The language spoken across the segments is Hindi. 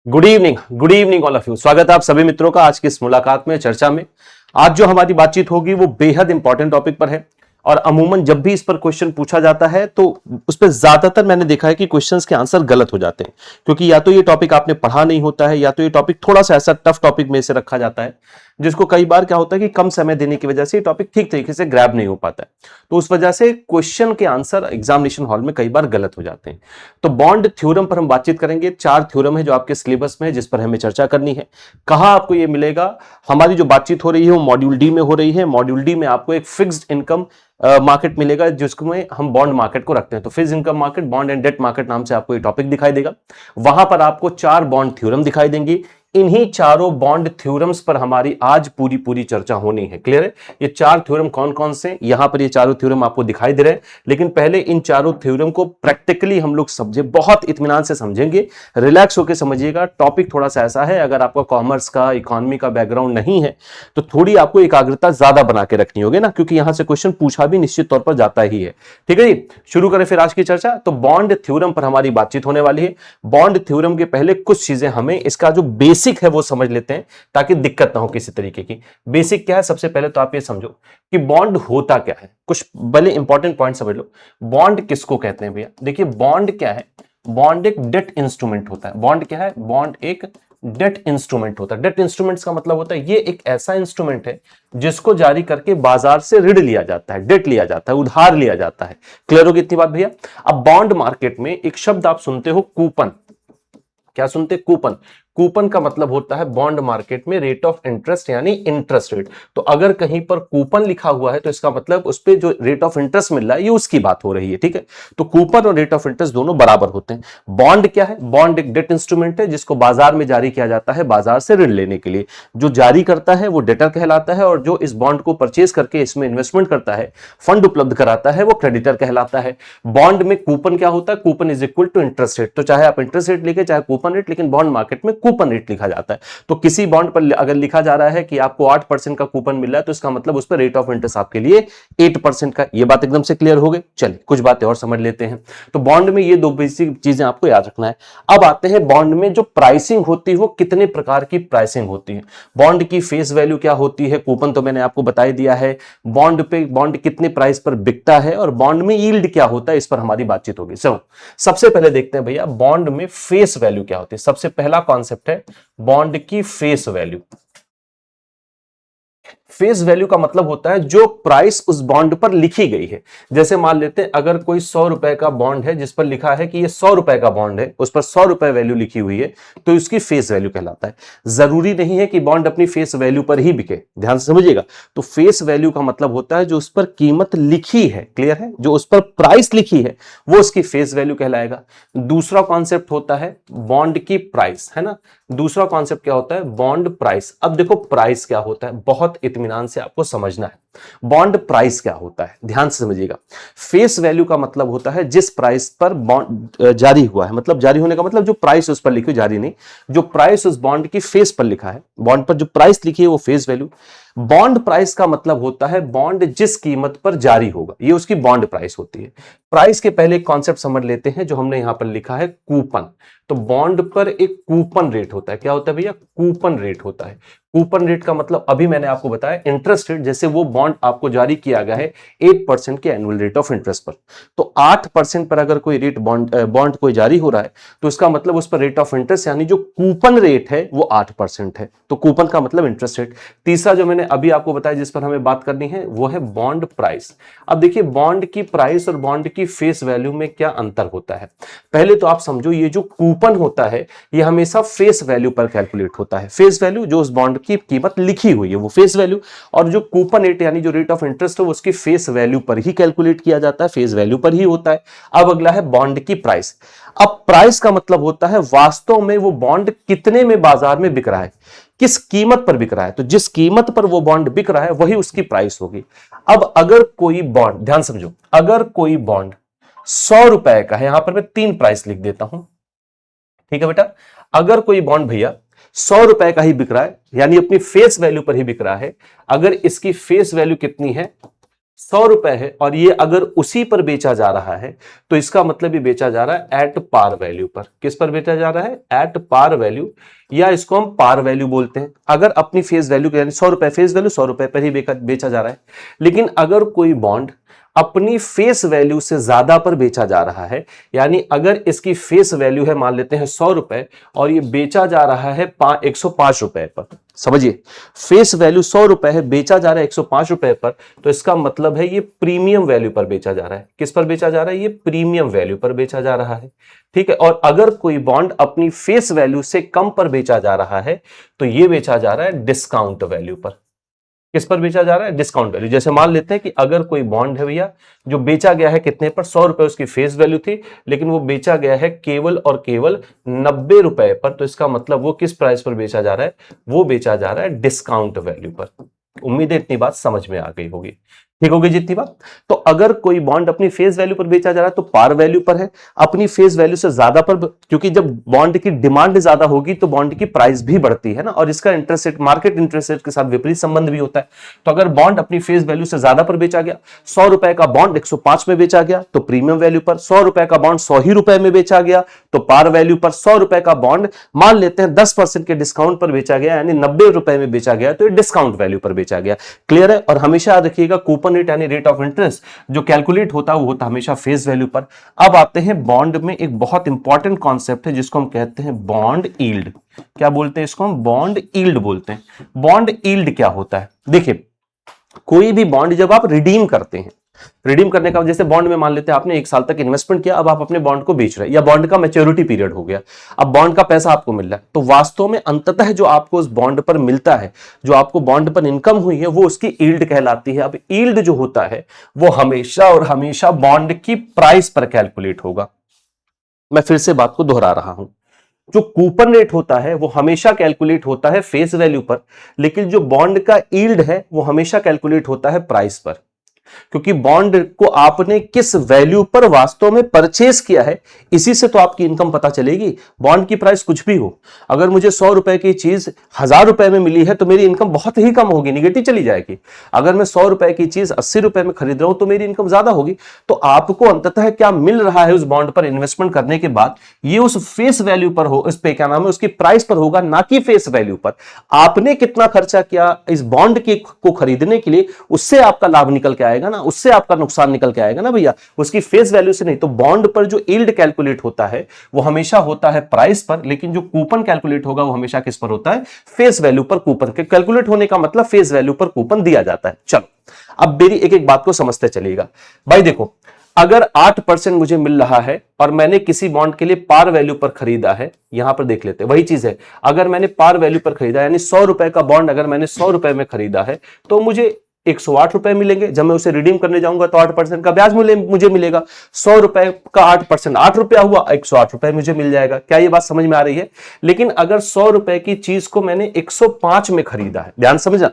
Good evening all of you. स्वागत है आप सभी मित्रों का आज की इस मुलाकात में, चर्चा में। आज जो हमारी बातचीत होगी वो बेहद इंपॉर्टेंट टॉपिक पर है और अमूमन जब भी इस पर क्वेश्चन पूछा जाता है तो उस पर ज्यादातर मैंने देखा है कि क्वेश्चंस के आंसर गलत हो जाते हैं, क्योंकि या तो ये टॉपिक आपने पढ़ा नहीं होता है या तो ये टॉपिक थोड़ा सा ऐसा टफ टॉपिक में से रखा जाता है जिसको कई बार क्या होता है कि कम समय देने की वजह से ये टॉपिक ठीक तरीके से ग्रैब नहीं हो पाता है। तो उस वजह से क्वेश्चन के आंसर एग्जामिनेशन हॉल में कई बार गलत हो जाते हैं। तो बॉन्ड थ्योरम पर हम बातचीत करेंगे। 4 थ्योरम है जो आपके सिलेबस में है, जिस पर हमें चर्चा करनी है। कहां आपको ये मिलेगा? हमारी जो बातचीत हो रही है वो मॉड्यूल डी में हो रही है। मॉड्यूल डी में आपको एक फिक्स्ड इनकम मार्केट मिलेगा जिसमें हम बॉन्ड मार्केट को रखते हैं। तो fixed income market, bond and debt market नाम से आपको ये टॉपिक दिखाई देगा। वहां पर आपको 4 बॉन्ड थ्योरम दिखाई देंगी। इन्हीं चारों बॉन्ड थ्योरम्स पर हमारी आज पूरी चर्चा होनी है। क्लियर है? ये 4 थ्योरम कौन कौन से, यहां पर ये चारों थ्योरम आपको दिखाई दे रहे हैं। लेकिन पहले इन चारों थ्योरम को प्रैक्टिकली हम लोग समझे, बहुत इत्मीनान से समझेंगे। रिलैक्स होकर समझिएगा। टॉपिक थोड़ा सा ऐसा है, अगर आपका कॉमर्स का, इकोनॉमी का बैकग्राउंड नहीं है तो थोड़ी आपको एकाग्रता ज्यादा बना के रखनी होगी ना, क्योंकि यहां से क्वेश्चन पूछा भी निश्चित तौर पर जाता ही है। ठीक है जी, शुरू करें फिर आज की चर्चा। तो बॉन्ड थ्योरम पर हमारी बातचीत होने वाली है। बॉन्ड थ्योरम के पहले कुछ चीजें हमें इसका जो बेसिक है वो समझ लेते हैं ताकि दिक्कत ना हो किसी तरीके की। बेसिक क्या है? सबसे पहले तो आप ये समझो कि बॉन्ड होता क्या है। कुछ भले इंपॉर्टेंट पॉइंट समझ लो। बॉन्ड किसको कहते हैं भैया? देखिए, बॉन्ड क्या है? बॉन्ड एक डेट इंस्ट्रूमेंट होता है। बॉन्ड क्या है? बॉन्ड एक डेट इंस्ट्रूमेंट होता है। डेट इंस्ट्रूमेंट्स का मतलब होता है ये एक ऐसा इंस्ट्रूमेंट है जिसको जारी करके बाजार से ऋण लिया जाता है, डेट लिया जाता है, उधार लिया जाता है। क्लियर होगी इतनी बात भैया? अब बॉन्ड मार्केट में एक शब्द आप सुनते हो, कूपन। क्या सुनते? कूपन। कूपन का मतलब होता है बॉन्ड मार्केट में रेट ऑफ इंटरेस्ट, यानी इंटरेस्ट रेट। तो अगर कहीं पर कूपन लिखा हुआ है तो इसका मतलब उस पर जो रेट ऑफ इंटरेस्ट मिल रहा है ये उसकी बात हो रही है। ठीक है? तो कूपन और रेट ऑफ इंटरेस्ट दोनों बराबर होते हैं। बॉन्ड क्या है? बॉन्ड एक डेट इंस्ट्रूमेंट है जिसको बाजार में जारी किया जाता है बाजार से ऋण लेने के लिए। जो जारी करता है वो डेटर कहलाता है और जो इस बॉन्ड को परचेज करके इसमें इन्वेस्टमेंट करता है, फंड उपलब्ध कराता है, वो क्रेडिटर कहलाता है। बॉन्ड में कूपन क्या होता है? Coupon is equal to interest rate. तो चाहे आप इंटरेस्ट रेट लिखे चाहे कूपन रेट, लेकिन बॉन्ड मार्केट में कूपन रेट लिखा जाता है। तो किसी बॉन्ड पर अगर लिखा जा रहा है कि आपको 8% का कूपन मिल रहा है तो इसका मतलब उस पर रेट ऑफ इंटरेस्ट आपके लिए 8% का। ये बात एकदम से क्लियर हो गई। चलिए कुछ बातें और समझ लेते हैं। तो बॉन्ड में ये दो बेसिक चीजें आपको याद रखना है। अब आते हैं बॉन्ड में जो प्राइसिंग होती है वो कितने प्रकार की प्राइसिंग होती है। बॉन्ड की फेस वैल्यू क्या होती है? कूपन तो मैंने आपको बता ही दिया है। बॉन्ड पे बॉन्ड कितने प्राइस पर बिकता है और बॉन्ड में यील्ड क्या होता है, इस पर हमारी बातचीत होगी। चलो सबसे पहले देखते हैं भैया बॉन्ड में फेस वैल्यू क्या होती है। सबसे पहला कॉन्सेप्ट है बॉन्ड की फेस वैल्यू। फेस वैल्यू का मतलब होता है जो प्राइस उस बॉन्ड पर लिखी गई है। जैसे मान लेते हैं अगर कोई 100 रुपए का बॉन्ड है जिस पर लिखा है कि ये 100 रुपए का बॉन्ड है, उस पर 100 रुपए वैल्यू लिखी हुई है, तो इसकी फेस वैल्यू कहलाता है। जरूरी नहीं है कि बॉन्ड अपनी फेस वैल्यू पर ही बिके, ध्यान से समझिएगा। तो फेस वैल्यू का मतलब होता है जो उस पर कीमत लिखी है। क्लियर है? जो उस पर प्राइस लिखी है वो उसकी फेस वैल्यू कहलाएगा। दूसरा कॉन्सेप्ट होता है बॉन्ड की प्राइस, है ना। दूसरा कॉन्सेप्ट क्या होता है? Bond price. अब देखो प्राइस क्या होता है, बहुत इत्मीनान से आपको समझना है। बॉन्ड प्राइस क्या होता है, ध्यान से समझिएगा। फेस वैल्यू का मतलब होता है जिस प्राइस पर बॉन्ड जारी हुआ है, मतलब जारी होने का मतलब जो प्राइस उस पर लिखी, जारी नहीं, जो प्राइस उस बॉन्ड की फेस पर लिखा है, बॉन्ड पर जो प्राइस लिखी है वो फेस वैल्यू। बॉन्ड प्राइस का मतलब होता है बॉन्ड जिस कीमत पर जारी होगा, ये उसकी बॉन्ड प्राइस होती है। प्राइस के पहले एक कॉन्सेप्ट समझ लेते हैं जो हमने यहां पर लिखा है, कूपन। तो बॉन्ड पर एक कूपन रेट होता है। क्या होता है भैया? कूपन रेट होता है। कूपन रेट का मतलब अभी मैंने आपको बताया इंटरेस्ट रेट। जैसे वो बॉन्ड आपको जारी किया गया है 8% के एनुअल रेट ऑफ इंटरेस्ट पर, तो 8% पर अगर कोई रेट बॉन्ड कोई जारी हो रहा है तो इसका मतलब उस पर रेट ऑफ इंटरेस्ट यानी जो कूपन रेट है वो 8% है। तो कूपन का मतलब इंटरेस्ट रेट। तीसरा जो मैंने अभी आपको बताया जिस पर हमें बात करनी है वो है बॉन्ड प्राइस। अब देखिए बॉन्ड की प्राइस और बॉन्ड की फेस वैल्यू में क्या अंतर होता है। पहले तो आप समझो ये जो कूपन होता है ये हमेशा फेस वैल्यू पर कैलकुलेट होता है। फेस वैल्यू जो उस बॉन्ड की कीमत लिखी हुई है वो फेस वैल्यू, और जो कूपन रेट यानी जो रेट ऑफ इंटरेस्ट है वो उसकी फेस वैल्यू पर ही कैलकुलेट किया जाता है, फेस वैल्यू पर ही होता है। अब अगला है बॉन्ड की प्राइस। अब प्राइस का मतलब होता है वास्तव में वो बॉन्ड कितने में बाजार में बिक रहा है, किस कीमत पर बिक रहा है। तो जिस कीमत पर वो बॉन्ड बिक रहा है वही उसकी प्राइस होगी। अब अगर कोई बॉन्ड, ध्यान समझो, अगर कोई बॉन्ड 100 रुपए का है, यहां पर मैं 3 प्राइस लिख देता हूं, ठीक है बेटा। अगर कोई बॉन्ड भैया 100 रुपए का ही बिक रहा है यानी अपनी फेस वैल्यू पर ही बिक रहा है, अगर इसकी फेस वैल्यू कितनी है 100 रुपए है और ये अगर उसी पर बेचा जा रहा है तो इसका मतलब ये बेचा जा रहा है एट पार वैल्यू पर। किस पर बेचा जा रहा है? एट पार वैल्यू, या इसको हम पार वैल्यू बोलते हैं। अगर अपनी फेस वैल्यू यानी 100 रुपए फेस वैल्यू 100 रुपए पर ही बेचा जा रहा है। लेकिन अगर कोई बॉन्ड अपनी फेस वैल्यू से ज्यादा पर बेचा जा रहा है, यानी अगर इसकी फेस वैल्यू है मान लेते हैं 100 रुपए और ये बेचा जा रहा है 105 रुपए पर, समझिए फेस वैल्यू 100 रुपए है, बेचा जा रहा है 105 रुपए पर, तो इसका मतलब है ये प्रीमियम वैल्यू पर बेचा जा रहा है। किस पर बेचा जा रहा है? ये प्रीमियम वैल्यू पर बेचा जा रहा है। ठीक है, और अगर कोई बॉन्ड अपनी फेस वैल्यू से कम पर बेचा जा रहा है तो ये बेचा जा रहा है डिस्काउंट वैल्यू पर। किस पर बेचा जा रहा है? Discount value. जैसे मान लेते हैं कि अगर कोई बॉन्ड है भैया जो बेचा गया है कितने पर? 100 रुपए उसकी फेस वैल्यू थी, लेकिन वो बेचा गया है केवल और केवल 90 रुपए पर, तो इसका मतलब वो किस प्राइस पर बेचा जा रहा है? वो बेचा जा रहा है डिस्काउंट वैल्यू पर। उम्मीद है इतनी बात समझ में आ गई होगी। ठीक होगी जितनी बात। तो अगर कोई बॉन्ड अपनी फेस वैल्यू पर बेचा जा रहा है तो पार वैल्यू पर है, अपनी फेस वैल्यू से ज्यादा पर, क्योंकि जब बॉन्ड की डिमांड ज्यादा होगी तो बॉन्ड की प्राइस भी बढ़ती है ना, और इसका interest rate market interest rate के साथ विपरीत संबंध भी होता है। तो अगर बॉन्ड अपनी फेस वैल्यू से ज्यादा पर बेचा गया, 100 रुपए का बॉन्ड 105 में बेचा गया तो प्रीमियम वैल्यू पर, 100 रुपए का बॉन्ड 100 ही रुपए में बेचा गया तो पार वैल्यू पर, 100 रुपए का बॉन्ड मान लेते हैं 10% के डिस्काउंट पर बेचा गया यानी 90 रुपए में बेचा गया तो ये डिस्काउंट वैल्यू पर बेचा गया। क्लियर है? और हमेशा याद रखिएगा कूपन रेट यानी रेट ऑफ इंटरेस्ट जो कैलकुलेट होता है वो होता है हमेशा फेस वैल्यू पर। अब आते हैं बॉन्ड में एक बहुत इंपॉर्टेंट कॉन्सेप्ट है जिसको हम कहते हैं बॉन्ड यील्ड। क्या बोलते हैं इसको? हम बॉन्ड यील्ड बोलते हैं। बॉन्ड यील्ड क्या होता है? देखिए कोई भी बॉन्ड जब आप रिडीम करते हैं, रिडीम करने का जैसे बॉन्ड में मान लेते हैं आपने 1 साल तक इन्वेस्टमेंट किया, अब आप अपने बॉन्ड को बेच रहे हैं या बॉन्ड का मैच्योरिटी पीरियड हो गया, अब बॉन्ड का पैसा आपको मिल रहा है, तो वास्तव में अंततः जो आपको उस बॉन्ड पर मिलता है, जो आपको बॉन्ड पर इनकम हुई है वो उसकी यील्ड कहलाती है। अब यील्ड जो होता है वो हमेशा और हमेशा बॉन्ड की प्राइस पर कैलकुलेट होगा। मैं फिर से बात को दोहरा रहा हूं, जो कूपन रेट होता है वो हमेशा कैलकुलेट होता है फेस वैल्यू पर, लेकिन जो बॉन्ड का यील्ड है वो हमेशा कैलकुलेट होता है प्राइस पर। क्योंकि बॉन्ड को आपने किस वैल्यू पर वास्तव में परचेस किया है, इसी से तो आपकी इनकम पता चलेगी। बॉन्ड की प्राइस कुछ भी हो, अगर मुझे 100 रुपए की चीज 1000 रुपए में मिली है तो मेरी इनकम बहुत ही कम होगी, निगेटिव चली जाएगी। अगर मैं 100 रुपए की चीज 80 रुपए में खरीद रहा हूं तो मेरी इनकम ज्यादा होगी। तो आपको अंततः क्या मिल रहा है उस बॉन्ड पर इन्वेस्टमेंट करने के बाद, ये उस फेस वैल्यू पर हो, उस पे क्या नाम है उसकी प्राइस पर होगा, ना कि फेस वैल्यू पर। आपने कितना खर्चा किया इस बॉन्ड के को खरीदने के लिए, उससे आपका लाभ निकल के आएगा ना, उससे आपका नुकसान निकल के आएगा ना भैया, उसकी फेस वैल्यू से नहीं। तो बॉन्ड पर जो यील्ड कैलकुलेट होता है वो हमेशा होता है प्राइस पर, लेकिन जो कूपन कैलकुलेट होगा वो हमेशा किस पर होता है? फेस वैल्यू पर। कूपन के कैलकुलेट होने का मतलब फेस वैल्यू पर कूपन दिया जाता है। चलो अब मेरी एक एक बात को समझते चलिएगा भाई। देखो अगर 8% मुझे मिल रहा है और मैंने किसी बॉन्ड के लिए पार वैल्यू पर खरीदा है, यहां पर देख लेते हैं वही चीज है, अगर मैंने पार वैल्यू पर खरीदा यानी 100 रुपए का बॉन्ड अगर मैंने 100 रुपए में खरीदा है तो मुझे 108 रुपए मिलेंगे। जब मैं उसे रिडीम करने जाऊंगा तो 8% का ब्याज मुझे मिलेगा। 100 रुपए का 8% 8 रुपया हुआ, 108 रुपए मुझे मिल जाएगा। क्या ये बात समझ में आ रही है? लेकिन अगर 100 रुपए की चीज को मैंने 105 में खरीदा है, ध्यान समझना,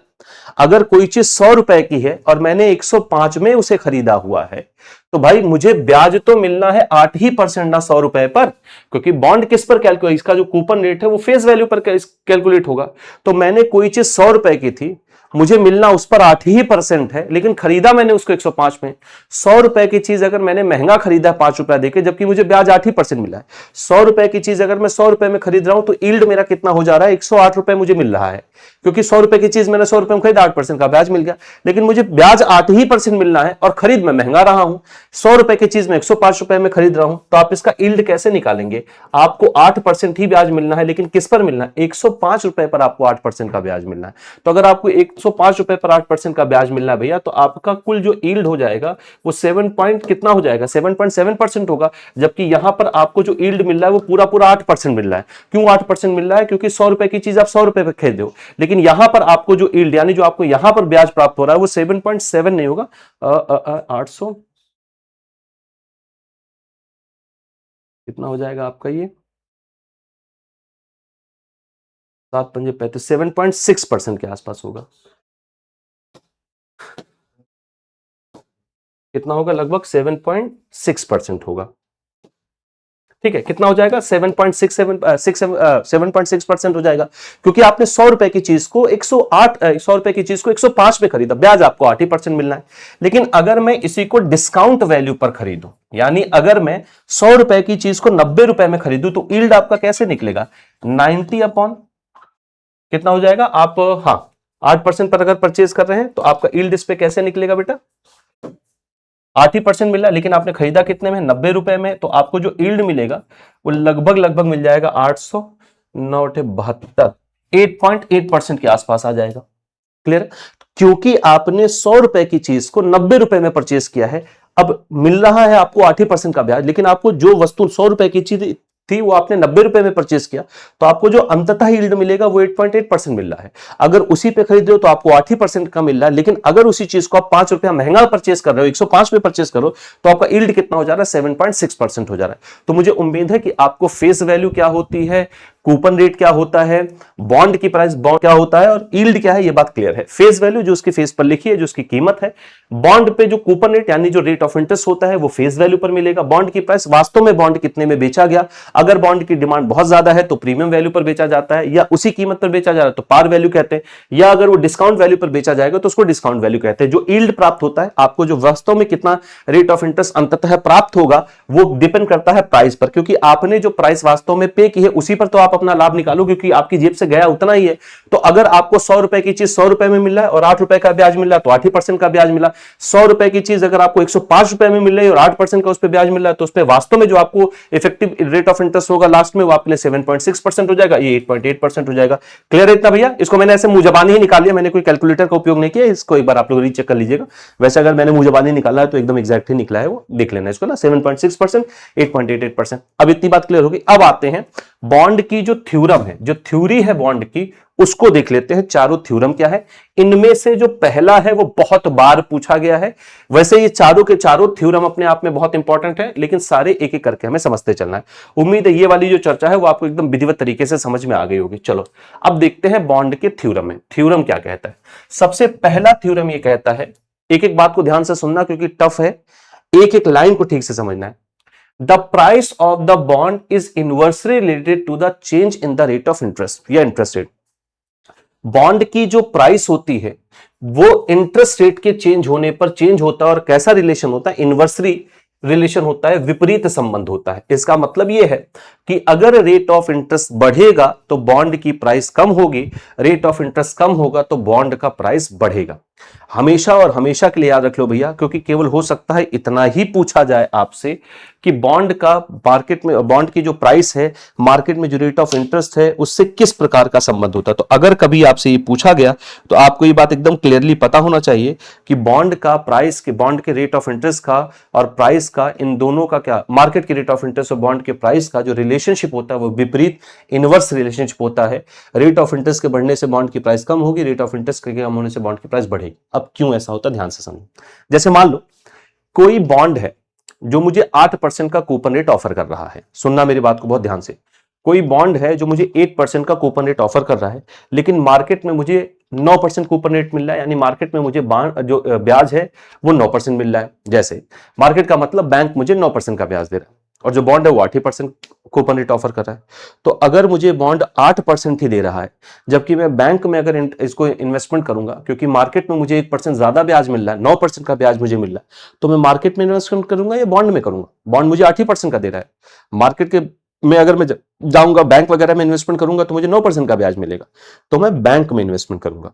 अगर कोई चीज 100 रुपए की है और मैंने 105 में उसे खरीदा हुआ है तो भाई मुझे ब्याज तो मिलना है 8% ना 100 रुपए पर, क्योंकि बॉन्ड किस पर कैलकुलेट, इसका जो कूपन रेट है वो फेस वैल्यू पर कैलकुलेट होगा। तो मैंने कोई चीज 100 रुपए की थी, मुझे मिलना उस पर 8% है, लेकिन खरीदा मैंने उसको 105 में। 100 रुपए की चीज अगर मैंने महंगा खरीदा 5 रुपया देके, जबकि मुझे ब्याज 8% मिला है। 100 रुपए की चीज अगर मैं 100 रुपए में खरीद रहा हूं तो यील्ड मेरा कितना हो जा रहा है? 108 रुपए मुझे मिल रहा है, क्योंकि 100 रुपए की चीज मैंने 100 रुपए में खरीदा, 8% का ब्याज मिल गया। लेकिन मुझे ब्याज 8% मिलना है और खरीद में महंगा रहा हूं, 100 रुपए की चीज में 105 रुपए में खरीद रहा हूं, तो आप इसका यील्ड कैसे निकालेंगे? आपको 8% ही ब्याज मिलना है, लेकिन किस पर मिलना है? 105 रुपए पर आपको 8% का ब्याज मिलना है। तो अगर आपको 105 रुपए पर 8% का ब्याज मिलना है भैया, तो आपका कुल जो यील्ड हो जाएगा वो 7 पॉइंट कितना हो जाएगा? 7.7% होगा। जबकि यहां पर आपको जो यील्ड मिल रहा है वो पूरा पूरा 8% मिल रहा है। क्यों 8% मिल रहा है? क्योंकि 100 रुपए की चीज आप 100 रुपए पर खरीदे हो, लेकिन यहां पर आपको जो यील्ड यानी जो आपको यहां पर ब्याज प्राप्त हो रहा है वो 7.7 नहीं होगा, 800 कितना हो जाएगा आपका? ये 7 पंजे 35, 7.6% के आसपास होगा। कितना होगा? लगभग 7.6% होगा। ठीक है, कितना हो जाएगा 7.6% हो जाएगा, क्योंकि आपने 100 रुपए की चीज को 100 रुपए की चीज को 105 पे खरीदा, ब्याज आपको 8% मिलना है। लेकिन अगर मैं इसी को डिस्काउंट वैल्यू पर खरीदूं, यानी अगर मैं 100 रुपए की चीज को 90 रुपए में खरीदूं, तो यील्ड आपका कैसे निकलेगा, 90 अपॉन कितना हो जाएगा आप, हाँ 8% पर अगर परचेज कर रहे हैं तो आपका यील्ड इस पे कैसे निकलेगा बेटा, 8% मिल रहा है, लेकिन आपने खरीदा कितने में, 90 रुपए में, तो आपको जो यील्ड मिलेगा वो लगभग मिल जाएगा 800 9 72 8.8% के आसपास आ जाएगा। क्लियर, क्योंकि आपने 100 रुपए की चीज को 90 रुपए में परचेज किया है, अब मिल रहा है आपको 8% का ब्याज, लेकिन आपको जो वस्तु 100 रुपए की चीज थी वो आपने 90 रुपए में परचेज किया, तो आपको जो अंततः यील्ड मिलेगा वो 8.8% मिल रहा है। अगर उसी पे खरीद रहे हो तो आपको 8% का मिल रहा है, लेकिन अगर उसी चीज को आप 5 रुपया महंगा परचेज कर रहे हो, 105 पे परचेज करो, तो आपका यील्ड कितना हो जा रहा है, 7.6% हो जा रहा है। तो मुझे उम्मीद है कि आपको फेस वैल्यू क्या होती है, कूपन रेट क्या होता है, बॉन्ड की प्राइस बॉन्ड क्या होता है और यील्ड क्या है, ये बात क्लियर है। फेस वैल्यू जो उसके फेस पर लिखी है, जो उसकी कीमत है, बॉन्ड पे जो कूपन रेट यानी जो रेट ऑफ इंटरेस्ट होता है वो फेस वैल्यू पर मिलेगा। बॉन्ड की प्राइस वास्तव में बॉन्ड कितने में बेचा गया, अगर बॉन्ड की डिमांड बहुत ज्यादा है तो प्रीमियम वैल्यू पर बेचा जाता है, या उसी कीमत पर बेचा जा रहा है तो पार वैल्यू कहते हैं, या अगर वो डिस्काउंट वैल्यू पर बेचा जाएगा तो उसको डिस्काउंट वैल्यू कहते हैं। जो यील्ड प्राप्त होता है, आपको जो वास्तव में कितना रेट ऑफ इंटरेस्ट अंततः प्राप्त होगा वो डिपेंड करता है प्राइस पर, क्योंकि आपने जो प्राइस वास्तव में पे की है उसी पर तो आप अपना लाभ निकालोगे, क्योंकि आपकी जेब से गया उतना ही है। तो अगर आपको 100 रुपए की चीज 100 रुपए में मिल रहा है और 8 रुपए का ब्याज मिल रहा है तो 8% का ब्याज मिला। 100 रुपए की चीज अगर आपको 105 रुपए में मिल रही है और 8% का उस पर ब्याज मिल रहा है, तो उस पर वास्तव में जो आपको इफेक्टिव रेट ऑफ इंटरेस्ट होगा लास्ट में वो आपके लिए 7.6% हो जाएगा, ये 8.8% हो जाएगा। क्लियर है इतना भैया? इसको मैंने ऐसे मुंह ही निकाल लिया, मैंने कोई कैलकुलेटर का उपयोग नहीं किया, इसको एक बार आप लोग रीचेक कर लीजिएगा। वैसे अगर मैंने मुंह निकाला है तो एकदम एग्जैक्ट ही निकला है, वो देख लेना इसको ना, 7.6% 8.88%। अब इतनी बात क्लियर होगी। अब आते हैं बॉन्ड की जो थ्योरम है, जो थ्योरी है बॉन्ड की, उसको देख लेते हैं। चारों थ्योरम क्या है, इनमें से जो पहला है वो बहुत बार पूछा गया है। वैसे ये चारों के चारों थ्योरम अपने आप में बहुत इंपॉर्टेंट है, लेकिन सारे एक एक करके हमें समझते चलना है। उम्मीद है ये वाली जो चर्चा है वो आपको एकदम विधिवत तरीके से समझ में आ गई होगी। चलो अब देखते हैं बॉन्ड के थ्योरम में थ्योरम क्या कहता है। सबसे पहला थ्योरम ये कहता है, एक एक बात को ध्यान से सुनना क्योंकि टफ है, एक एक लाइन को ठीक से समझना है। The price of the bond is inversely related to the change in the rate of interest या इंटरेस्ट रेट। बॉन्ड की जो प्राइस होती है वो इंटरेस्ट रेट के चेंज होने पर चेंज होता है, और कैसा रिलेशन होता है, इनवर्सली रिलेशन होता है, विपरीत संबंध होता है। इसका मतलब यह है कि अगर रेट ऑफ इंटरेस्ट बढ़ेगा तो बॉन्ड की प्राइस कम होगी, रेट ऑफ इंटरेस्ट कम होगा तो बॉन्ड का प्राइस बढ़ेगा। हमेशा और हमेशा के लिए याद रख लो भैया, क्योंकि केवल हो सकता है इतना ही पूछा जाए आपसे कि बॉन्ड का मार्केट में, बॉन्ड की जो प्राइस है मार्केट में जो रेट ऑफ इंटरेस्ट है उससे किस प्रकार का संबंध होता है। तो अगर कभी आपसे ये पूछा गया तो आपको ये बात एकदम क्लियरली पता होना चाहिए कि बॉन्ड का प्राइस के, बॉन्ड के रेट ऑफ इंटरेस्ट का और प्राइस का, इन दोनों का क्या, मार्केट के रेट ऑफ इंटरेस्ट और बॉन्ड के प्राइस का जो रिलेशनशिप होता है वो विपरीत, इनवर्स रिलेशनशिप होता है। रेट ऑफ इंटरेस्ट के बढ़ने से बॉन्ड की प्राइस कम होगी, रेट ऑफ इंटरेस्ट के कम होने से बॉन्ड की प्राइस बढ़ेगी। अब क्यों ऐसा होता है ध्यान से समझो। जैसे मान लो कोई बॉन्ड है जो मुझे 8% का कूपन रेट ऑफर कर रहा है, सुनना मेरी बात को बहुत ध्यान से। कोई बॉन्ड है जो मुझे 8% का कूपन रेट ऑफर कर रहा है, लेकिन मार्केट में मुझे 9% कूपन रेट मिल रहा है, यानी मार्केट में मुझे जो ब्याज है वो 9% मिल रहा है। जैसे मार्केट का मतलब बैंक मुझे 9% का ब्याज दे रहा है और जो बॉन्ड है वो 8% कूपन रेट ऑफर कर रहा है। तो अगर मुझे बॉन्ड 8% ही दे रहा है, जबकि मैं बैंक में अगर इसको इन्वेस्टमेंट करूंगा, क्योंकि मार्केट में मुझे 1% ज्यादा ब्याज मिल रहा है, 9% का ब्याज मुझे मिल रहा है, तो मैं मार्केट में इन्वेस्टमेंट करूंगा या बॉन्ड में करूंगा? बॉन्ड मुझे 8% का दे रहा है, मार्केट के में अगर मैं जाऊंगा बैंक वगैरह में इन्वेस्टमेंट करूंगा तो मुझे 9% का ब्याज मिलेगा, तो मैं बैंक में इन्वेस्टमेंट करूंगा।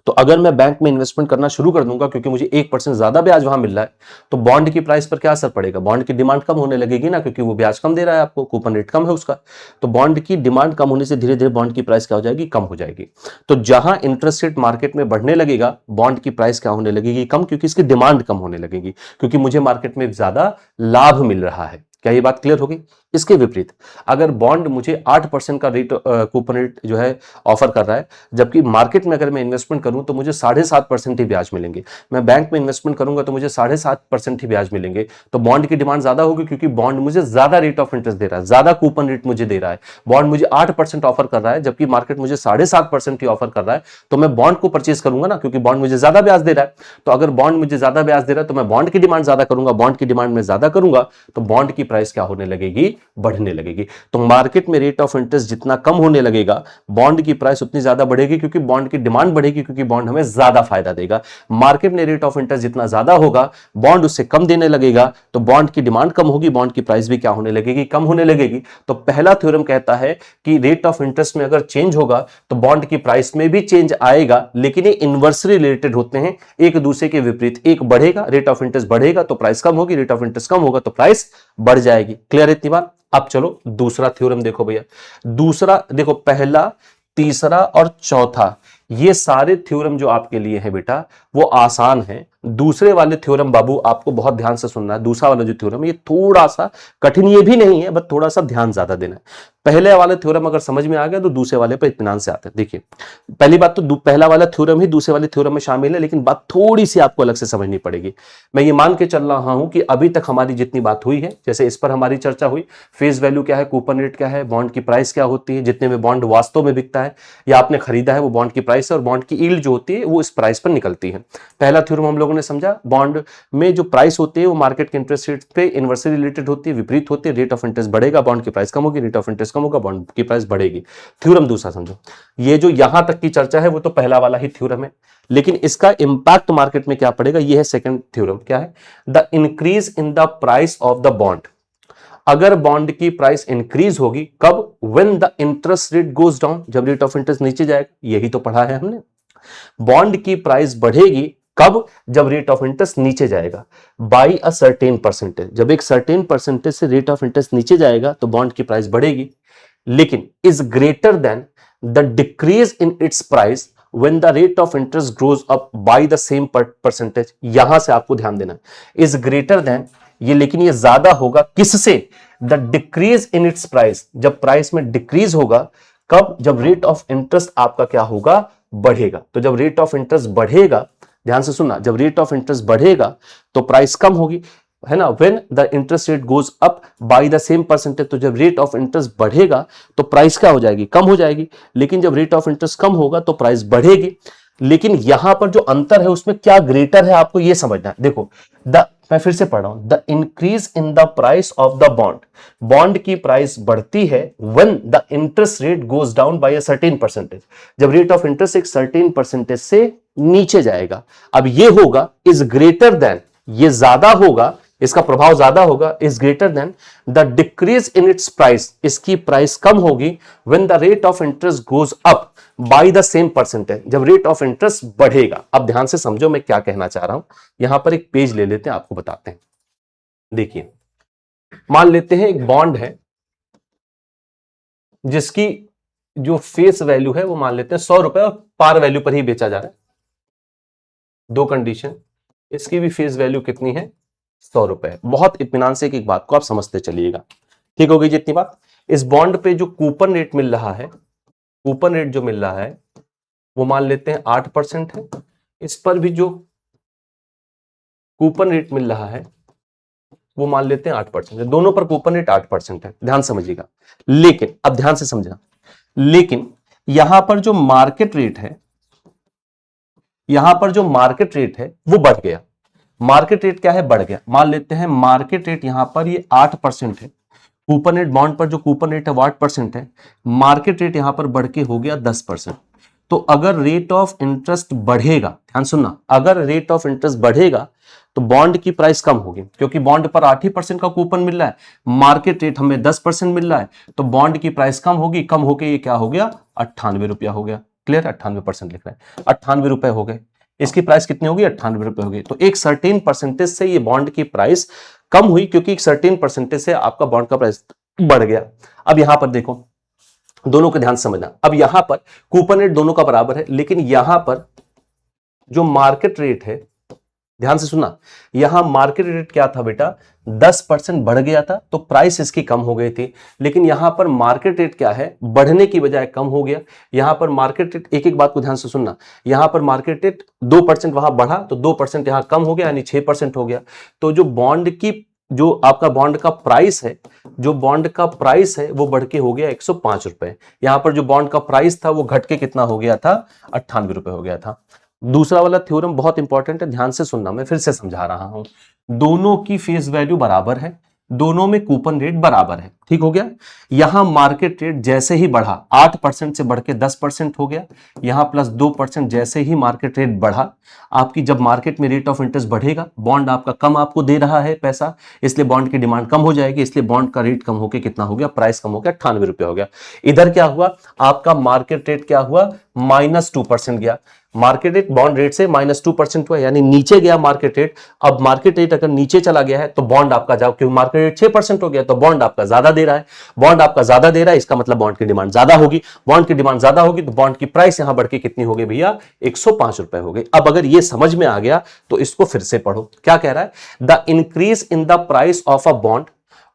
तो अगर मैं बैंक में इन्वेस्टमेंट करना शुरू कर दूंगा क्योंकि मुझे 1% ज्यादा ब्याज वहां मिल रहा है, तो बॉन्ड की प्राइस पर क्या असर पड़ेगा? बॉन्ड की डिमांड कम होने लगेगी ना, क्योंकि वो ब्याज कम दे रहा है आपको, कूपन रेट कम है उसका। तो बॉन्ड की डिमांड कम होने से धीरे धीरे बॉन्ड की प्राइस क्या हो जाएगी? कम हो जाएगी। तो जहां इंटरेस्ट रेट मार्केट में बढ़ने लगेगा, बॉन्ड की प्राइस क्या होने लगेगी? कम, क्योंकि इसकी डिमांड कम होने लगेगी, क्योंकि मुझे मार्केट में ज्यादा लाभ मिल रहा है। क्या ये बात क्लियर होगी? इसके विपरीत अगर बॉन्ड मुझे 8% का रेट कूपन रेट जो है ऑफर कर रहा है, जबकि मार्केट में अगर मैं इन्वेस्टमेंट करूं तो मुझे 7.5% ही ब्याज मिलेंगे, मैं बैंक में इन्वेस्टमेंट करूंगा तो मुझे 7.5% ही ब्याज मिलेंगे, तो बॉन्ड की डिमांड ज्यादा होगी, क्योंकि बॉन्ड मुझे ज्यादा रेट ऑफ इंटरेस्ट दे रहा है, ज्यादा कूपन रेट मुझे दे रहा है। बॉन्ड मुझे 8% ऑफर कर रहा है जबकि मार्केट मुझे 7.5% ही ऑफर कर रहा है, तो मैं बॉन्ड को परचेज करूंगा ना, क्योंकि बॉन्ड मुझे ज्यादा ब्याज दे रहा है। तो अगर बॉन्ड मुझे ज्यादा ब्याज दे रहा है तो मैं बॉन्ड की डिमांड ज्यादा करूंगा, बॉन्ड की डिमांड में ज्यादा करूंगा तो बॉन्ड की प्राइस क्या होने लगेगी? बढ़ने लगेगी। तो मार्केट में रेट ऑफ इंटरेस्ट जितना कम होने लगेगा, बॉन्ड की प्राइस उतनी ज्यादा बढ़ेगी, क्योंकि बॉन्ड की डिमांड बढ़ेगी, क्योंकि बॉन्ड हमें ज्यादा फायदा देगा। मार्केट में रेट ऑफ इंटरेस्ट जितना ज्यादा होगा, बॉन्ड उससे कम देने लगेगा, तो बॉन्ड की डिमांड कम होगी, बॉन्ड की प्राइस भी क्या होने लगेगी, कम होने लगेगी। तो पहला थ्योरम कहता है कि रेट ऑफ इंटरेस्ट में अगर चेंज होगा तो बॉन्ड की प्राइस में भी चेंज आएगा, लेकिन ये इनवर्सली रिलेटेड होते हैं, एक दूसरे के विपरीत। एक बढ़ेगा, रेट ऑफ इंटरेस्ट बढ़ेगा तो प्राइस कम होगी, रेट ऑफ इंटरेस्ट कम होगा तो प्राइस बढ़ जाएगी। क्लियर है इतनी बात? अब चलो दूसरा थ्योरम देखो भैया। दूसरा देखो, पहला, तीसरा और चौथा, ये सारे थ्योरम जो आपके लिए है बेटा वो आसान है। दूसरे वाले थ्योरम बाबू आपको बहुत ध्यान से सुनना है। दूसरा वाला जो थ्योरम है ये थोड़ा सा कठिन, ये भी नहीं है, बस थोड़ा सा ध्यान ज्यादा देना है। पहले वाले थ्योरम अगर समझ में आ गया तो दूसरे वाले पर इत्मीनान से आते हैं। देखिए, पहली बात तो पहला वाला थ्योरम ही दूसरे वाले थ्योरम में शामिल है, लेकिन बात थोड़ी सी आपको अलग से समझनी पड़ेगी। मैं ये मान के चल रहा हूं कि अभी तक हमारी जितनी बात हुई है, जैसे इस पर हमारी चर्चा हुई, फेस वैल्यू क्या है, कूपन रेट क्या है, बॉन्ड की प्राइस क्या होती है, जितने में बॉन्ड वास्तव में बिकता है या आपने खरीदा है वो बॉन्ड की प्राइस है, और बॉन्ड की यील्ड जो होती है वो इस प्राइस पर निकलती है। पहला थ्योरम हम लोगों ने समझा, बॉन्ड में जो प्राइस होती है वो मार्केट के इंटरेस्ट रेट पे इनवर्सली रिलेटेड होती है, विपरीत होती है। रेट ऑफ इंटरेस्ट बढ़ेगा, बॉन्ड की प्राइस कम होगी, रेट ऑफ इंटरेस्ट कम होगा, बॉन्ड की प्राइस बढ़ेगी। थ्योरम दूसरा समझो, ये जो यहां तक की चर्चा है वो तो पहला वाला ही थ्योरम है, लेकिन इसका इंपैक्ट मार्केट में क्या पड़ेगा, ये है सेकंड थ्योरम। क्या है? The increase in the price of the bond. अगर बॉन्ड की प्राइस इंक्रीज होगी, कब? When the interest rate goes down, जब रेट ऑफ इंटरेस्ट नीचे जाएगा। यही तो पढ़ा है हमने। बॉन्ड की प्राइस बढ़ेगी कब? जब रेट ऑफ इंटरेस्ट नीचे जाएगा, बाई अ सर्टेन परसेंटेज। जब एक सर्टेन परसेंटेज से रेट ऑफ इंटरेस्ट नीचे जाएगा तो बॉन्ड की प्राइस बढ़ेगी, लेकिन is greater than the decrease in its price when the rate of interest grows up by the same percentage। यहां से आपको ध्यान देना, is greater than, ये लेकिन ये ज्यादा होगा किससे? the decrease in its price। जब प्राइस में डिक्रीज होगा, कब? जब रेट ऑफ इंटरेस्ट आपका क्या होगा? बढ़ेगा। तो जब रेट ऑफ इंटरेस्ट बढ़ेगा, ध्यान से सुनना, जब रेट ऑफ इंटरेस्ट बढ़ेगा तो प्राइस कम होगी, है ना। When the interest rate goes up by the same percentage, तो जब रेट ऑफ इंटरेस्ट बढ़ेगा तो प्राइस क्या हो जाएगी? कम हो जाएगी। लेकिन जब रेट ऑफ इंटरेस्ट कम होगा तो प्राइस बढ़ेगी। लेकिन यहां पर जो अंतर है उसमें क्या ग्रेटर है आपको ये समझना है। देखो, मैं फिर से पढ़ रहा हूं, the increase in the price of the bond. Bond की प्राइस बढ़ती है when the interest rate goes down by a certain percentage, जब रेट ऑफ इंटरेस्ट एक सर्टेन परसेंटेज से नीचे जाएगा। अब ये होगा इज ग्रेटर देन, ये ज्यादा होगा, इसका प्रभाव ज्यादा होगा, is greater than the decrease in its price, इसकी प्राइस कम होगी when the rate of interest goes up by the same percentage, जब रेट ऑफ इंटरेस्ट बढ़ेगा। अब ध्यान से समझो मैं क्या कहना चाह रहा हूं। यहां पर एक पेज ले लेते हैं, आपको बताते हैं। देखिए, मान लेते हैं एक बॉन्ड है जिसकी जो फेस वैल्यू है वो मान लेते हैं 100 रुपए, और पार वैल्यू पर ही बेचा जा रहा है। दो कंडीशन, इसकी भी फेस वैल्यू कितनी है? 100 रुपए। बहुत इत्मीनान से एक बात को आप समझते चलिएगा, ठीक हो गई जितनी बात। इस बॉन्ड पे जो कूपन रेट मिल रहा है, कूपन रेट जो मिल रहा है वो मान लेते हैं 8% है। इस पर भी जो कूपन रेट मिल रहा है वो मान लेते हैं 8% है। दोनों पर कूपन रेट 8% है, ध्यान समझिएगा। लेकिन अब ध्यान से समझना, लेकिन यहां पर जो मार्केट रेट है, यहां पर जो मार्केट रेट है वो बढ़ गया। मार्केट रेट क्या है? बढ़ गया। मान लेते हैं मार्केट रेट यहां पर ये 8% है, कूपन रेट, बॉन्ड पर जो कूपन रेट है वो 8% है, मार्केट रेट यहां पर बढ़ के हो गया 10%। तो अगर रेट ऑफ इंटरेस्ट बढ़ेगा, ध्यान सुनना, अगर रेट ऑफ इंटरेस्ट बढ़ेगा तो बॉन्ड की प्राइस कम होगी, क्योंकि बॉन्ड पर 8% का कूपन मिल रहा है, मार्केट रेट हमें 10% मिल रहा है, तो बॉन्ड की प्राइस कम होगी। कम होके ये क्या हो गया? 98 रुपया हो गया। क्लियर? 98% लिख रहे हैं, 98 रुपए हो गए। इसकी प्राइस कितनी होगी? 98 रुपए होगी। तो एक सर्टेन परसेंटेज से ये बॉन्ड की प्राइस कम हुई, क्योंकि एक सर्टेन परसेंटेज से आपका बॉन्ड का प्राइस बढ़ गया। अब यहां पर देखो, दोनों को ध्यान समझना। अब यहां पर कूपन रेट दोनों का बराबर है, लेकिन यहां पर जो मार्केट रेट है, ध्यान से सुनना, यहां मार्केट रेट क्या था बेटा? 10% बढ़ गया था, तो प्राइस इसकी कम हो गई थी। लेकिन यहां पर मार्केट रेट क्या है? बढ़ने की बजाय कम हो गया। यहां पर मार्केट रेट, एक एक बात को ध्यान से सुनना, यहां पर मार्केट रेट 2% वहां बढ़ा तो 2% यहां कम हो गया, यानी 6% हो गया। तो जो बॉन्ड की, जो आपका बॉन्ड का प्राइस है, जो बॉन्ड का प्राइस है वो बढ़ के हो गया 105 रुपए। यहां पर जो बॉन्ड का प्राइस था वो घट के कितना हो गया था? 98 रुपए हो गया था। दूसरा वाला थ्योरम बहुत इंपॉर्टेंट है, ध्यान से सुनना, मैं फिर से समझा रहा हूं। दोनों की फेस वैल्यू बराबर है, दोनों में कूपन रेट बराबर है। ठीक हो गया। यहां मार्केट रेट जैसे ही बढ़ा 8% से बढ़ के 10% हो गया, यहां +2% जैसे ही मार्केट रेट बढ़ा, आपकी जब मार्केट में रेट ऑफ इंटरेस्ट बढ़ेगा, बॉन्ड आपका कम आपको दे रहा है पैसा, इसलिए बॉन्ड की डिमांड कम हो जाएगी, इसलिए बॉन्ड का रेट कम होकर कितना हो गया, प्राइस कम हो गया, 98 रुपए हो गया। इधर क्या हुआ, आपका मार्केट रेट क्या हुआ, -2% गया। मार्केट रेट बॉन्ड रेट से -2% हुआ, यानी नीचे गया मार्केट रेट। अब मार्केट रेट अगर नीचे चला गया है तो बॉन्ड आपका जाओ, क्योंकि मार्केट रेट 6% हो गया तो बॉन्ड आपका ज्यादा दे रहा है, बॉन्ड आपका ज्यादा दे रहा है, इसका मतलब बॉन्ड की डिमांड ज्यादा होगी, बॉन्ड की डिमांड ज्यादा होगी तो बॉन्ड की प्राइस यहां बढ़ के कितनी हो गई भैया, 105 रुपए हो गई। अब अगर ये समझ में आ गया तो इसको फिर से पढ़ो, क्या कह रहा है, the increase in the price of a bond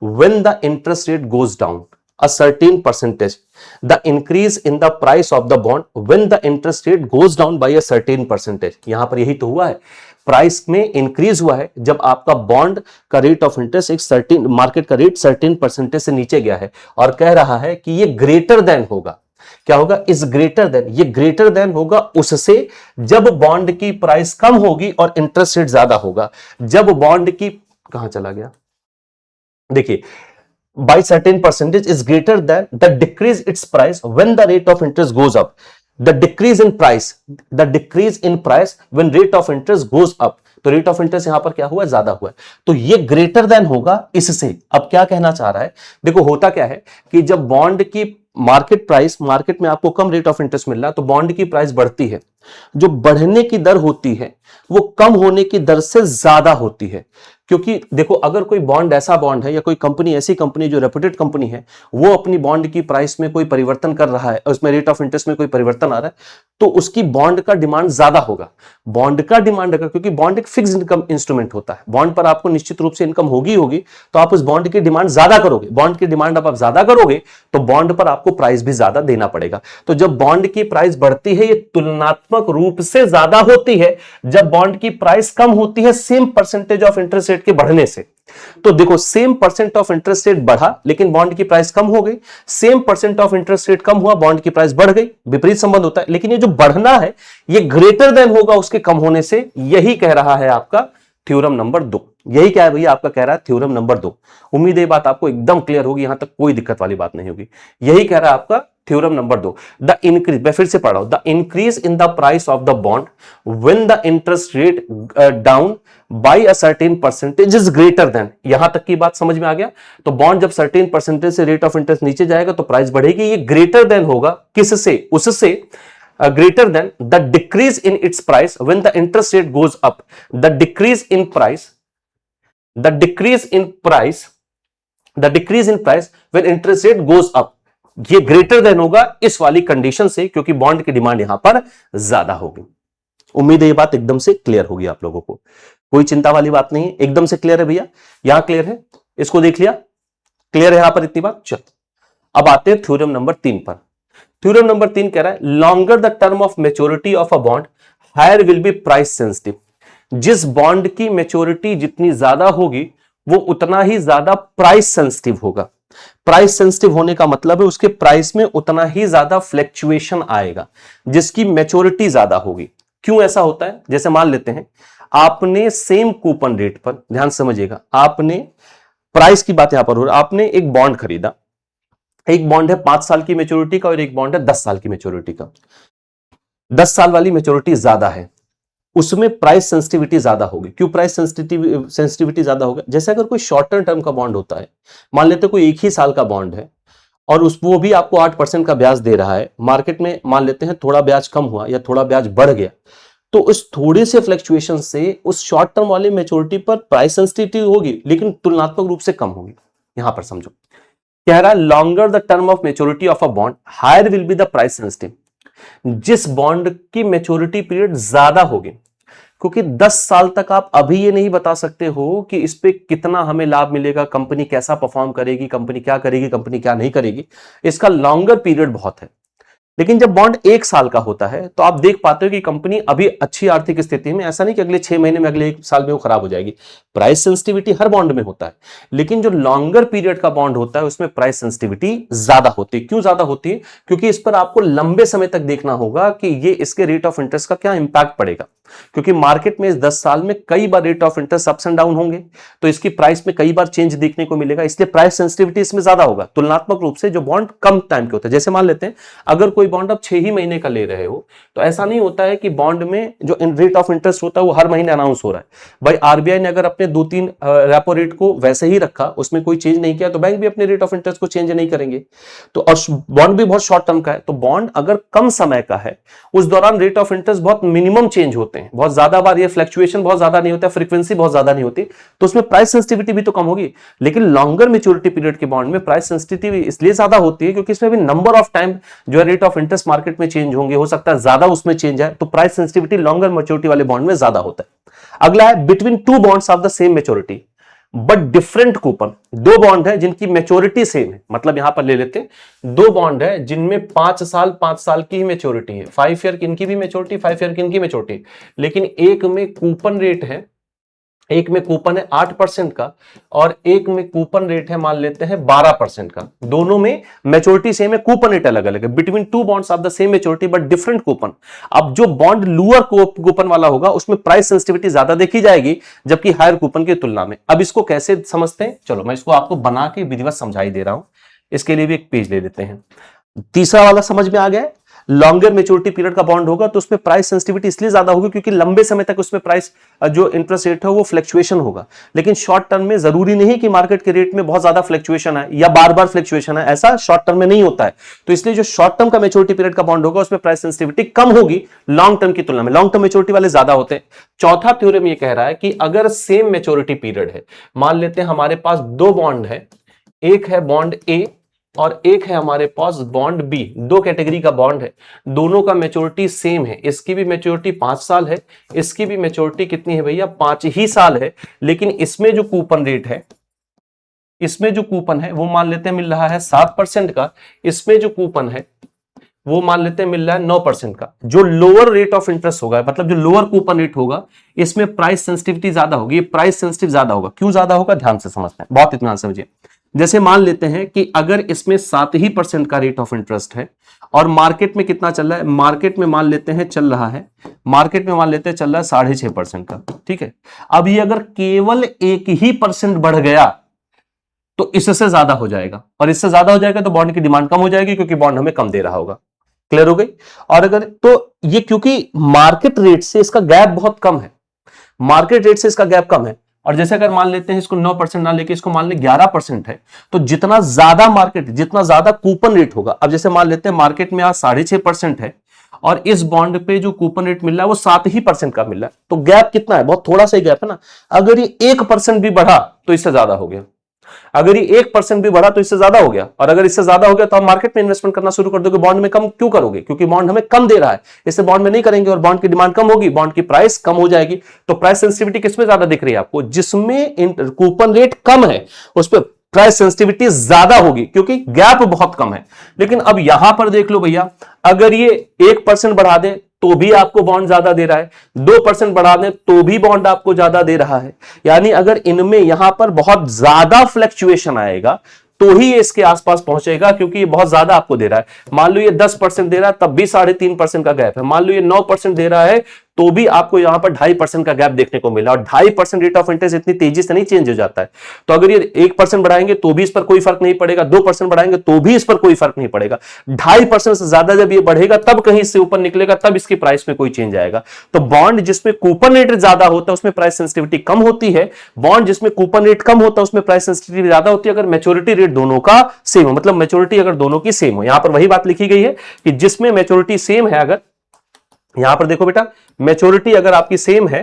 when the interest rate goes down a certain percentage, the increase in the price of the bond when the interest rate goes down by a certain percentage। यहां पर यही तो हुआ है, प्राइस में इंक्रीज हुआ है जब आपका बॉन्ड का रेट ऑफ इंटरेस्ट एक सर्टेन, मार्केट का रेट सर्टेन परसेंटेज से नीचे गया है, और कह रहा है कि ये ग्रेटर देन होगा, क्या होगा, इस ग्रेटर देन, ये ग्रेटर देन होगा उससे जब बॉन्ड की प्राइस कम होगी और इंटरेस्ट रेट ज्यादा होगा। जब बॉन्ड की, कहां चला गया, देखिए, by certain percentage is greater than the decrease its price when the rate of interest goes up, the decrease in price, the decrease in price when rate of interest goes up, तो रेट ऑफ इंटरेस्ट यहां पर क्या हुआ, ज्यादा हुआ है, तो ये ग्रेटर देन होगा इससे। अब क्या कहना चाह रहा है, देखो होता क्या है कि जब बॉन्ड की मार्केट प्राइस, मार्केट में आपको कम रेट ऑफ इंटरेस्ट मिल रहा है तो बॉन्ड की प्राइस बढ़ती है, जो बढ़ने की दर होती है वो कम होने की दर से ज्यादा होती है। क्योंकि देखो, अगर कोई बॉन्ड ऐसा बॉन्ड है या कोई कंपनी ऐसी कंपनी जो रेप्यूटेड कंपनी है, वो अपनी बॉन्ड की प्राइस में कोई परिवर्तन कर रहा है, उसमें रेट ऑफ इंटरेस्ट में कोई परिवर्तन आ रहा है, तो उसकी बॉन्ड का डिमांड ज्यादा होगा। बॉन्ड का डिमांड अगर, क्योंकि बॉन्ड एक फिक्स इनकम इंस्ट्रूमेंट होता है, बॉन्ड पर आपको निश्चित रूप से इनकम होगी होगी, तो आप उस बॉन्ड की डिमांड ज्यादा करोगे, बॉन्ड की डिमांड आप ज्यादा करोगे तो बॉन्ड पर आपको प्राइस भी ज्यादा देना पड़ेगा। तो जब बॉन्ड की प्राइस बढ़ती है ये तुलनात्मक रूप से ज्यादा होती है जब बॉन्ड की प्राइस कम होती है same percentage of interest rate के बढ़ने से। तो देखो, same percent of interest rate बढ़ा लेकिन बॉन्ड की प्राइस कम हो गई, same percent of interest rate कम हुआ, बॉन्ड की प्राइस बढ़ गई, विपरीत संबंध होता है। लेकिन ये जो बढ़ना है ये ग्रेटर देन होगा उसके कम होने से, यही कह रहा है आपका थ्योरम नंबर 2। यही क्या है भैया, आपका कह रहा है थ्योरम नंबर 2। उम्मीद है बात आपको एकदम क्लियर होगी, यहां तक कोई दिक्कत वाली बात नहीं होगी। यही कह रहा है आपका थ्योरम नंबर 2, द इंक्रीज, मैं फिर से पढ़ रहा हूं, the increase in the price of the bond when the interest rate down by a certain percentage is greater than. यहां तक की बात समझ में आ गया। तो बॉन्ड जब सर्टेन परसेंटेज से रेट ऑफ इंटरेस्ट नीचे जाएगा तो प्राइस बढ़ेगी, ये ग्रेटर देन होगा किससे, उससे, greater than the decrease in its price when the interest rate goes up, the decrease in price, the decrease in price, the decrease in price when interest rate goes up, ये ग्रेटर देन होगा इस वाली कंडीशन से, क्योंकि बॉन्ड की डिमांड यहां पर ज्यादा होगी। उम्मीद है ये बात एकदम से क्लियर होगी आप लोगों को, कोई चिंता वाली बात नहीं है, एकदम से क्लियर है भैया, यहां क्लियर है, इसको देख लिया, क्लियर है यहां पर इतनी बात। चलो अब आते हैं थ्योरम नंबर 3 पर। थ्योरम नंबर 3 कह रहा है, longer the term of maturity of a bond higher will be price sensitive. जिस बॉन्ड की मेच्योरिटी जितनी ज्यादा होगी वो उतना ही ज्यादा प्राइस सेंसिटिव होगा। प्राइस सेंसिटिव होने का मतलब है उसके प्राइस में उतना ही ज्यादा फ्लैक्चुएशन आएगा जिसकी मेच्योरिटी ज्यादा होगी। क्यों ऐसा होता है, जैसे मान लेते हैं आपने सेम कूपन रेट पर, ध्यान समझिएगा, आपने प्राइस की बात यहां पर हो रही है, आपने एक बॉन्ड खरीदा, एक बॉन्ड है 5 साल की मेच्योरिटी का और एक बॉन्ड है 10 साल की मेच्योरिटी का। 10 साल वाली मेच्योरिटी ज्यादा है, उसमें प्राइस सेंसिटिविटी ज्यादा होगी। क्यों प्राइस सेंसिटिविटी ज्यादा होगा, जैसे अगर कोई शॉर्ट टर्म का बॉन्ड होता है, मान लेते कोई 1 ही साल का बॉन्ड है और वो भी आपको 8% का ब्याज दे रहा है, मार्केट में मान लेते हैं थोड़ा ब्याज कम हुआ या थोड़ा ब्याज बढ़ गया, तो उस थोड़े से फ्लक्चुएशन से उस शॉर्ट टर्म वाली मेच्योरिटी पर प्राइस सेंसिटिविटी होगी लेकिन तुलनात्मक रूप से कम होगी। यहां पर समझो, कह रहा है longer the term of maturity of a bond higher will be the price sensitive. जिस बॉन्ड की मेच्योरिटी पीरियड ज्यादा होगी, क्योंकि 10 साल तक आप अभी ये नहीं बता सकते हो कि इस पे कितना हमें लाभ मिलेगा, कंपनी कैसा परफॉर्म करेगी, कंपनी क्या करेगी, कंपनी क्या नहीं करेगी, इसका लॉन्गर पीरियड बहुत है। लेकिन जब बॉन्ड 1 साल का होता है तो आप देख पाते हो कि कंपनी अभी अच्छी आर्थिक स्थिति में, ऐसा नहीं कि अगले 6 महीने में, अगले 1 साल में वो खराब हो जाएगी। प्राइस सेंसिटिविटी हर बॉन्ड में होता है, लेकिन जो लॉन्गर पीरियड का बॉन्ड होता है उसमें प्राइस सेंसिटिविटी ज्यादा होती है। क्यों ज्यादा होती है? क्योंकि इस पर आपको लंबे समय तक देखना होगा कि ये इसके रेट ऑफ इंटरेस्ट का क्या इंपैक्ट पड़ेगा, क्योंकि मार्केट में इस 10 साल में कई बार rate of interest ups and down होंगे, तो इसकी प्राइस में कई बार चेंज देखने को मिलेगा, इसलिए प्राइस सेंसिटिविटी इसमें ज्यादा होगा तुलनात्मक रूप से जो बॉन्ड कम टाइम के होते हैं। जैसे मान लेते हैं अगर कोई बॉन्ड आप 6 ही महीने का ले रहे हो, तो ऐसा नहीं होता है कि बॉन्ड में जो रेट ऑफ इंटरेस्ट होता है वो हर महीने अनाउंस हो रहा है। भाई आरबीआई ने अगर अपने 2-3 रेपो रेट को वैसे ही रखा, उसमें कोई चेंज नहीं किया, तो बैंक भी अपने रेट ऑफ इंटरेस्ट को चेंज नहीं करेंगे। तो और बॉन्ड भी बहुत शॉर्ट टर्म का है, तो बॉन्ड अगर कम समय का है उस दौरान रेट ऑफ इंटरेस्ट बहुत मिनिमम चेंज होते हैं, बहुत ज्यादा बार ये फ्लक्चुएशन बहुत ज्यादा नहीं होता, फ्रीक्वेंसी बहुत ज्यादा नहीं होती, तो उसमें प्राइस सेंसिटिविटी भी तो कम होगी। लेकिन लॉन्गर मैच्योरिटी पीरियड के बॉन्ड में प्राइस सेंसिटिविटी इसलिए ज्यादा होती है क्योंकि इसमें भी नंबर ऑफ टाइम जो है रेट ऑफ इंटरेस्ट मार्केट में चेंज होंगे, हो सकता है ज्यादा उसमें चेंज है, तो प्राइस सेंसिटिविटी लॉन्गर मैच्योरिटी वाले बॉन्ड में ज्यादा होता है। अगला है between two bonds of the same maturity but different coupon. दो बॉन्ड है जिनकी मैच्योरिटी सेम है, मतलब यहां पर ले लेते हैं दो बॉन्ड है जिनमें 5 साल की ही मैच्योरिटी है, 5 ईयर की इनकी भी मैच्योरिटी, 5 ईयर की इनकी मैच्योरिटी, लेकिन एक में कूपन रेट है, एक में कूपन है 8% का और एक में कूपन रेट है मान लेते हैं 12% का। दोनों में मैच्योरिटी सेम है, कूपन रेट अलग अलग है। Between two bonds of the same maturity but different coupon. अब जो बॉन्ड लोअर कूपन वाला होगा उसमें प्राइस सेंसिटिविटी ज्यादा देखी जाएगी, जबकि हायर कूपन की तुलना में। अब इसको कैसे समझते हैं, चलो मैं इसको आपको बना के विधिवत समझाई दे रहा हूं, इसके लिए भी एक पेज ले लेते हैं। तीसरा वाला समझ में आ गया है, लॉन्गर मैच्योरिटी पीरियड का बॉन्ड होगा तो उसमें प्राइस सेंसिटिविटी इसलिए ज्यादा होगी क्योंकि लंबे समय तक उसमें प्राइस जो इंटरेस्ट रेट है वो फ्लक्चुएशन होगा। लेकिन शॉर्ट टर्म में जरूरी नहीं कि मार्केट के रेट में बहुत ज्यादा फ्लक्चुएशन है या बार बार फ्लक्चुएशन है, ऐसा शॉर्ट टर्म में नहीं होता है। तो इसलिए जो शॉर्ट टर्म का मैच्योरिटी पीरियड का बॉन्ड होगा उसमें प्राइस सेंसिटिविटी कम होगी लॉन्ग टर्म की तुलना में, लॉन्ग टर्म मैच्योरिटी वाले ज्यादा होते हैं। चौथा थ्योरम ये कह रहा है कि अगर सेम मैच्योरिटी पीरियड है, मान लेते हैं हमारे पास दो बॉन्ड है, एक है बॉन्ड ए और एक है हमारे पास बॉन्ड बी, दो कैटेगरी का बॉन्ड है, दोनों का मैच्योरिटी सेम है, इसकी भी मैच्योरिटी 5 साल है, इसकी भी मैच्योरिटी कितनी है भैया 5 ही साल है, लेकिन इसमें जो कूपन रेट है, इसमें जो कूपन है वो मान लेते हैं मिल रहा है 7% का, इसमें जो कूपन है वो मान लेते हैं मिल रहा है 9% का। जो लोअर रेट ऑफ इंटरेस्ट होगा, मतलब जो लोअर कूपन रेट होगा, इसमें प्राइस सेंसिटिविटी ज्यादा होगी, ये प्राइस सेंसिटिव ज्यादा होगा। क्यों ज्यादा होगा, ध्यान से समझते हैं, बहुत इत्मीनान समझिए। जैसे मान लेते हैं कि अगर इसमें 7% का रेट ऑफ इंटरेस्ट है और मार्केट में कितना चल रहा है, मार्केट में मान लेते हैं चल रहा है, मार्केट में मान लेते हैं चल रहा है 6.5% का, ठीक है। अब ये अगर केवल 1% बढ़ गया तो इससे ज्यादा हो जाएगा, और इससे ज्यादा हो जाएगा तो बॉन्ड की डिमांड कम हो जाएगी क्योंकि बॉन्ड हमें कम दे रहा होगा। क्लियर हो गई? और अगर तो ये क्योंकि मार्केट रेट से इसका गैप बहुत कम है, मार्केट रेट से इसका गैप कम है, और जैसे अगर मान लेते हैं इसको 9% ना लेके इसको मान ले 11% है, तो जितना ज्यादा मार्केट, जितना ज्यादा कूपन रेट होगा, अब जैसे मान लेते हैं मार्केट में आज 6.5% है और इस बॉन्ड पे जो कूपन रेट मिल रहा है वो 7% का मिल रहा है, तो गैप कितना है, बहुत थोड़ा सा ही गैप है ना। अगर ये 1% भी बढ़ा तो इससे ज्यादा हो गया, अगर ये 1% भी बढ़ा तो इससे ज्यादा हो गया, और अगर इससे ज्यादा हो गया तो आप मार्केट में इन्वेस्टमेंट करना शुरू कर दोगे। बॉन्ड में कम क्यों करोगे, क्योंकि बॉन्ड हमें कम दे रहा है, इससे बॉन्ड में नहीं करेंगे और बॉन्ड की डिमांड कम होगी, बॉन्ड की प्राइस कम हो जाएगी। तो प्राइस सेंसिटिविटी किसमें ज्यादा दिख रही है आपको, जिसमें कूपन रेट कम है उस पर प्राइस सेंसिटिविटी ज्यादा होगी क्योंकि गैप बहुत कम है। लेकिन अब यहां पर देख लो भैया, अगर ये 1% बढ़ा दे तो भी आपको बॉन्ड ज्यादा दे रहा है, 2% बढ़ा दें तो भी बॉन्ड आपको ज्यादा दे रहा है। यानी अगर इनमें यहां पर बहुत ज्यादा फ्लक्चुएशन आएगा तो ही ये इसके आसपास पहुंचेगा, क्योंकि ये बहुत ज्यादा आपको दे रहा है। मान लो ये 10% दे रहा है तब भी 3.5% का गैप है, मान लो ये 9% दे रहा है तो भी आपको यहां पर 2.5% का गैप देखने को मिला, और 2.5% रेट ऑफ इंटरेस्ट इतनी तेजी से नहीं चेंज हो जाता है। तो अगर ये 1% बढ़ाएंगे तो भी इस पर कोई फर्क नहीं पड़ेगा, 2% बढ़ाएंगे तो भी इस पर कोई फर्क नहीं पड़ेगा, 2.5% से ज्यादा जब ये बढ़ेगा तब कहीं इससे ऊपर निकलेगा, तब इसकी प्राइस में कोई चेंज आएगा। तो बॉन्ड जिसमें कूपन रेट ज्यादा होता है उसमें प्राइस सेंसिटिविटी कम होती है, बॉन्ड जिसमें कूपन रेट कम होता है उसमें प्राइस सेंसिटिविटी ज्यादा होती है अगर मैच्योरिटी रेट दोनों का सेम हो, मतलब मैच्योरिटी अगर दोनों की सेम हो। यहां पर वही बात लिखी गई है कि जिसमें मैच्योरिटी सेम है, अगर यहां पर देखो बेटा, मैच्योरिटी अगर आपकी सेम है,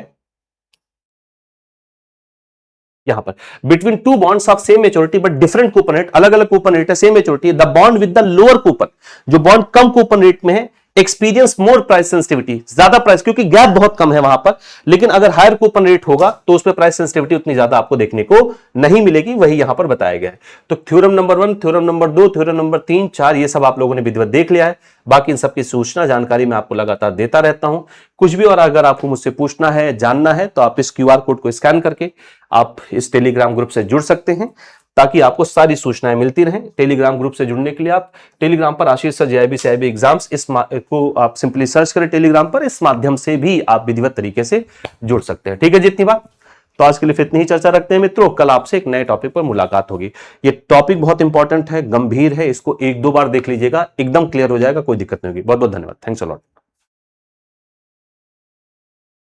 यहां पर between two bonds of same maturity but different coupon rate, अलग अलग कूपन रेट है, same maturity, the bond with the lower coupon, जो बॉन्ड कम कूपन रेट में है, एक्सपीरियंस मोर प्राइस सेंसिटिविटी, ज्यादा प्राइस, क्योंकि गैप बहुत कम है वहां पर, लेकिन अगर हायर कूपन रेट होगा तो उसमें प्राइस सेंसिटिविटी उतनी ज्यादा आपको देखने को नहीं मिलेगी, वही यहां पर बताया गया है। तो theorem number 1, theorem number 2, theorem number 3, 4 ये सब आप लोगों ने विधिवत देख लिया है। बाकी इन सबकी सूचना जानकारी मैं आपको लगातार देता रहता हूं। कुछ भी और अगर आपको मुझसे पूछना है, जानना है, तो आप इस क्यूआर कोड को स्कैन करके आप इस टेलीग्राम ग्रुप से जुड़ सकते हैं, ताकि आपको सारी सूचनाएं मिलती रहें। टेलीग्राम ग्रुप से जुड़ने के लिए आप टेलीग्राम पर आशीष सर जेआईबी सीआईबी एग्जाम्स इस को आप सिंपली सर्च करें टेलीग्राम पर, इस माध्यम से भी आप विधिवत तरीके से जुड़ सकते हैं। ठीक है, जितनी बात, तो आज के लिए इतनी ही चर्चा रखते हैं मित्रों। कल आपसे एक नए टॉपिक पर मुलाकात होगी। ये टॉपिक बहुत इंपॉर्टेंट है, गंभीर है, इसको 1-2 बार देख लीजिएगा, एकदम क्लियर हो जाएगा, कोई दिक्कत नहीं होगी। बहुत बहुत धन्यवाद, थैंक्स अ लॉट।